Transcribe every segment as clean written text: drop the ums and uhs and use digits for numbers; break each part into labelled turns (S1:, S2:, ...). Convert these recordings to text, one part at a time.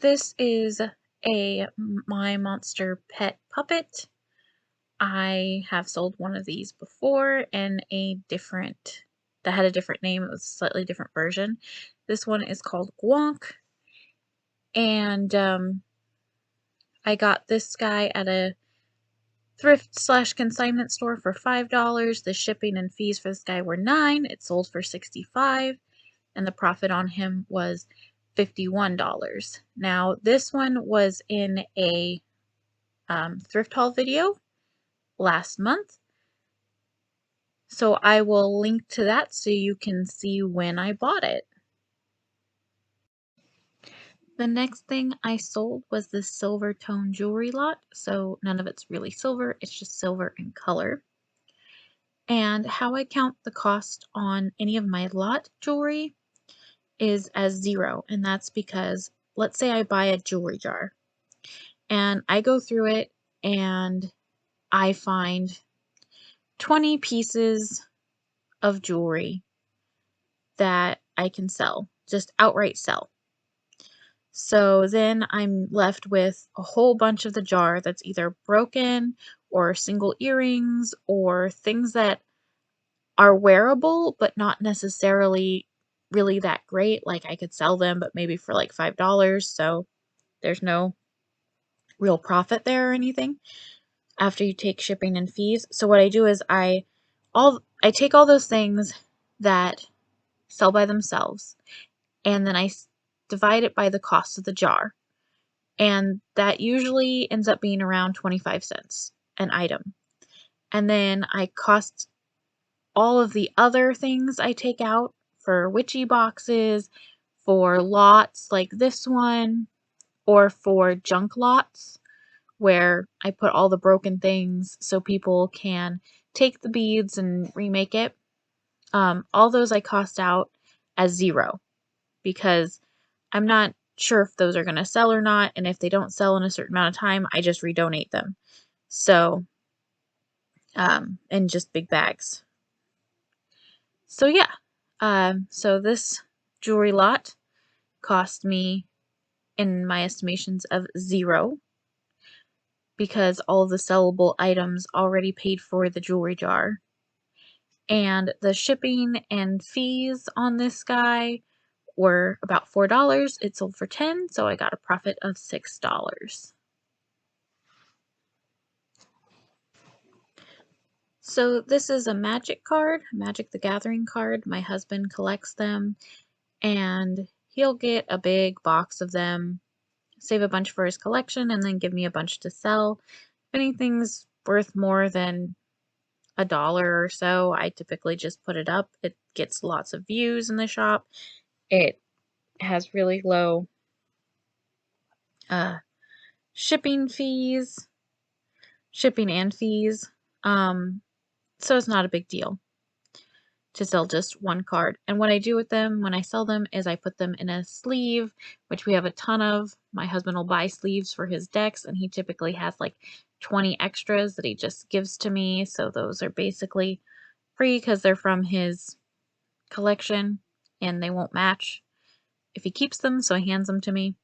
S1: This is a My Monster Pet puppet. I have sold one of these before in that had a different name. It was a slightly different version. This one is called Gwonk, and I got this guy at a thrift/consignment store for $5. The shipping and fees for this guy were $9. It sold for $65, and the profit on him was $51. Now, this one was in a thrift haul video last month, so I will link to that so you can see when I bought it. The next thing I sold was the Silvertone Jewelry Lot, so none of it's really silver, it's just silver in color. And how I count the cost on any of my lot jewelry is as 0, and that's because, let's say I buy a jewelry jar, and I go through it and I find 20 pieces of jewelry that I can sell, just outright sell. So then I'm left with a whole bunch of the jar that's either broken or single earrings or things that are wearable but not necessarily really that great. Like, I could sell them, but maybe for like $5, so there's no real profit there or anything after you take shipping and fees. So what I do is I take all those things that sell by themselves, and then I divide it by the cost of the jar. And that usually ends up being around 25 cents an item. And then I cost all of the other things I take out for witchy boxes, for lots like this one, or for junk lots where I put all the broken things so people can take the beads and remake it. All those I cost out as 0 because I'm not sure if those are going to sell or not, and if they don't sell in a certain amount of time, I just redonate them. So, in just big bags. So yeah, so this jewelry lot cost me, in my estimations, of 0 because all of the sellable items already paid for the jewelry jar. And the shipping and fees on this guy were about $4. It sold for $10, so I got a profit of $6. So this is a Magic card, Magic the Gathering card. My husband collects them, and he'll get a big box of them, save a bunch for his collection, and then give me a bunch to sell. If anything's worth more than $1 or so, I typically just put it up. It gets lots of views in the shop. It has really low shipping and fees, so it's not a big deal to sell just one card. And what I do with them when I sell them is I put them in a sleeve, which we have a ton of. My husband will buy sleeves for his decks, and he typically has like 20 extras that he just gives to me, so those are basically free because they're from his collection and they won't match if he keeps them, so he hands them to me.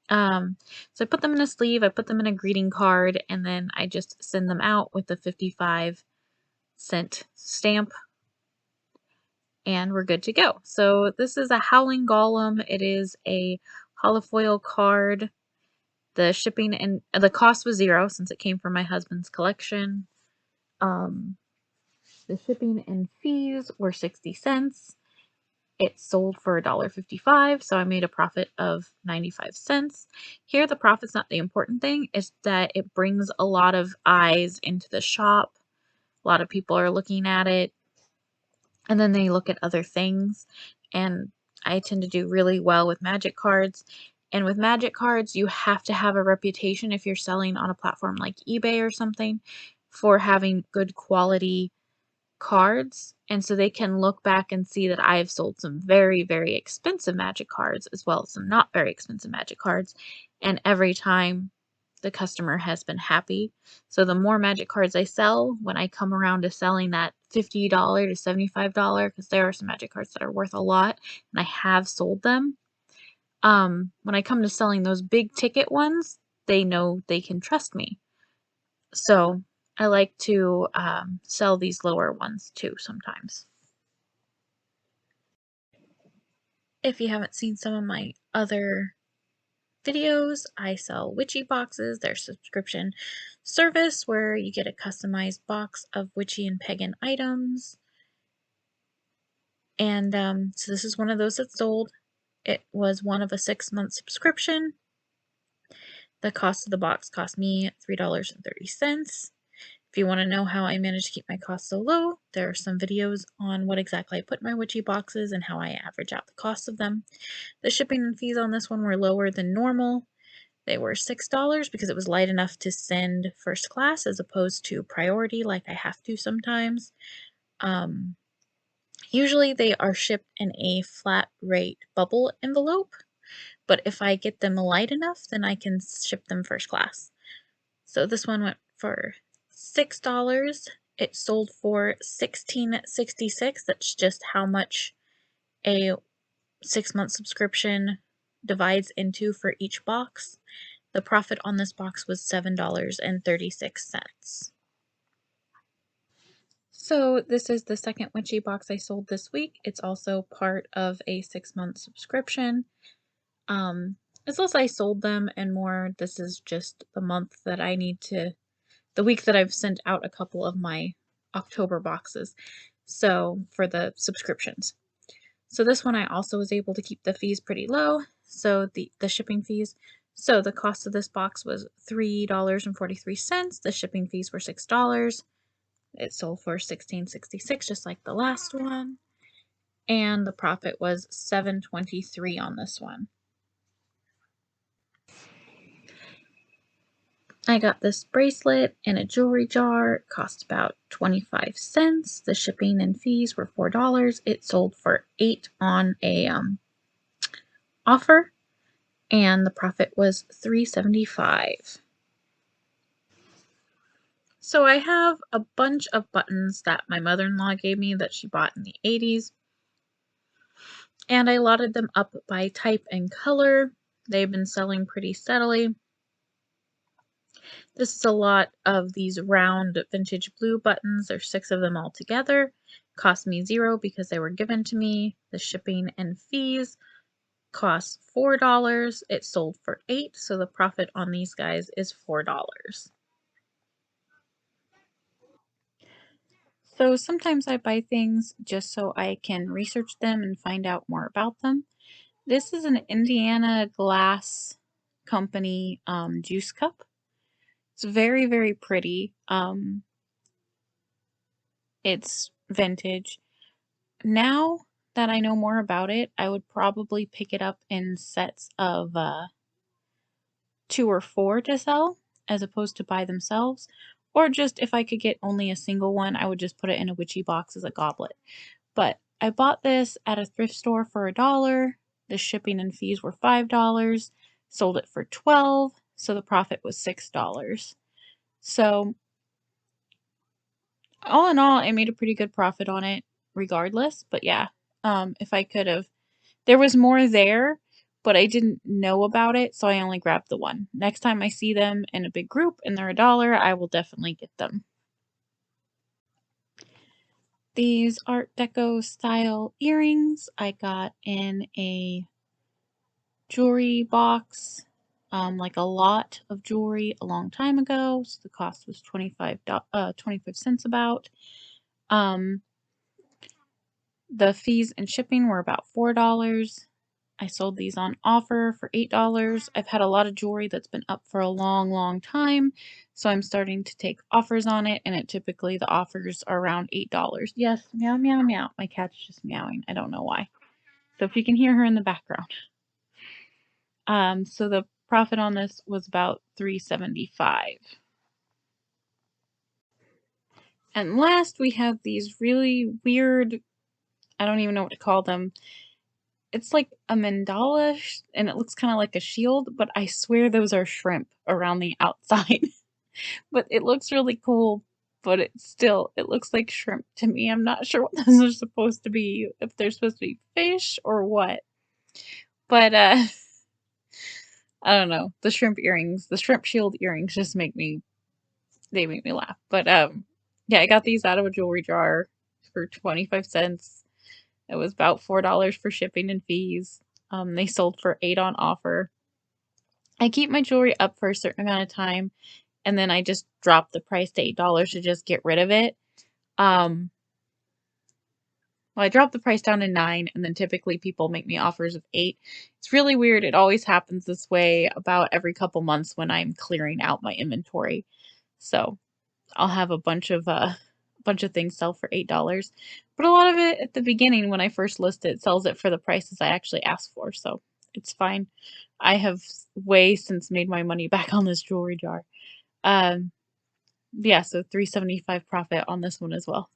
S1: So I put them in a sleeve, I put them in a greeting card, and then I just send them out with the 55-cent stamp, and we're good to go. So this is a Howling Golem. It is a holofoil card. The shipping and the cost was 0 since it came from my husband's collection. The shipping and fees were 60 cents. It sold for $1.55, so I made a profit of 95 cents. Here, the profit's not the important thing, it's that it brings a lot of eyes into the shop. A lot of people are looking at it, and then they look at other things, and I tend to do really well with Magic cards. And with Magic cards, you have to have a reputation if you're selling on a platform like eBay or something for having good quality cards, and so they can look back and see that I have sold some very, very expensive Magic cards as well as some not very expensive Magic cards, and every time the customer has been happy. So the more Magic cards I sell, when I come around to selling that $50 to $75, because there are some Magic cards that are worth a lot, and I have sold them, when I come to selling those big ticket ones, they know they can trust me. So I like to sell these lower ones too sometimes. If you haven't seen some of my other videos, I sell witchy boxes. Their subscription service where you get a customized box of witchy and pagan items. And so this is one of those that sold. It was one of a 6-month subscription. The cost of the box cost me $3.30. If you want to know how I managed to keep my costs so low, there are some videos on what exactly I put in my witchy boxes and how I average out the cost of them. The shipping and fees on this one were lower than normal. They were $6 because it was light enough to send first class as opposed to priority like I have to sometimes. Usually they are shipped in a flat rate bubble envelope, but if I get them light enough, then I can ship them first class. So this one went for $6. It sold for $16.66. That's just how much a 6-month subscription divides into for each box. The profit on this box was $7.36. So this is the second witchy box I sold this week. It's also part of a 6-month subscription. It's less I sold them and more this is just the month that I need to, the week that I've sent out a couple of my October boxes. So for the subscriptions. So this one I also was able to keep the fees pretty low. So the shipping fees. So the cost of this box was $3.43. The shipping fees were $6. It sold for $16.66, just like the last one. And the profit was $7.23 on this one. I got this bracelet in a jewelry jar. It cost about 25 cents. The shipping and fees were $4. It sold for $8 on a offer, and the profit was $3.75. So I have a bunch of buttons that my mother-in-law gave me that she bought in the 80s, and I lotted them up by type and color. They've been selling pretty steadily. This is a lot of these round vintage blue buttons. There's 6 of them all together. Cost me $0 because they were given to me. The shipping and fees cost $4. It sold for $8, so the profit on these guys is $4. So sometimes I buy things just so I can research them and find out more about them. This is an Indiana Glass Company juice cup. It's very, very pretty. It's vintage. Now that I know more about it, I would probably pick it up in sets of 2 or 4 to sell as opposed to buy themselves. Or just if I could get only a single one, I would just put it in a witchy box as a goblet. But I bought this at a thrift store for $1. The shipping and fees were $5. Sold it for $12, so the profit was $6. So all in all, I made a pretty good profit on it regardless. But yeah, if I could have, there was more there, but I didn't know about it, so I only grabbed the one. Next time I see them in a big group and they're $1, I will definitely get them. These Art Deco style earrings I got in a jewelry box, like a lot of jewelry a long time ago. So the cost was 25 cents about. The fees and shipping were about $4. I sold these on offer for $8. I've had a lot of jewelry that's been up for a long, long time, so I'm starting to take offers on it, and it typically the offers are around $8. Yes, meow, meow, meow. My cat's just meowing. I don't know why. So if you can hear her in the background. So the profit on this was about $3.75. And last, we have these really weird, I don't even know what to call them. It's like a mandala, and it looks kind of like a shield, but I swear those are shrimp around the outside. But it looks really cool, but it looks like shrimp to me. I'm not sure what those are supposed to be, if they're supposed to be fish or what. But I don't know. The shrimp earrings, the shrimp shield earrings just make me laugh. But yeah, I got these out of a jewelry jar for 25 cents. It was about $4 for shipping and fees. They sold for 8 on offer. I keep my jewelry up for a certain amount of time, and then I just drop the price to $8 to just get rid of it. Um, well, I drop the price down to 9, and then typically people make me offers of 8. It's really weird. It always happens this way about every couple months when I'm clearing out my inventory. So I'll have a bunch of things sell for $8. But a lot of it at the beginning when I first list it sells it for the prices I actually asked for. So it's fine. I have way since made my money back on this jewelry jar. Um, yeah, so 375 profit on this one as well.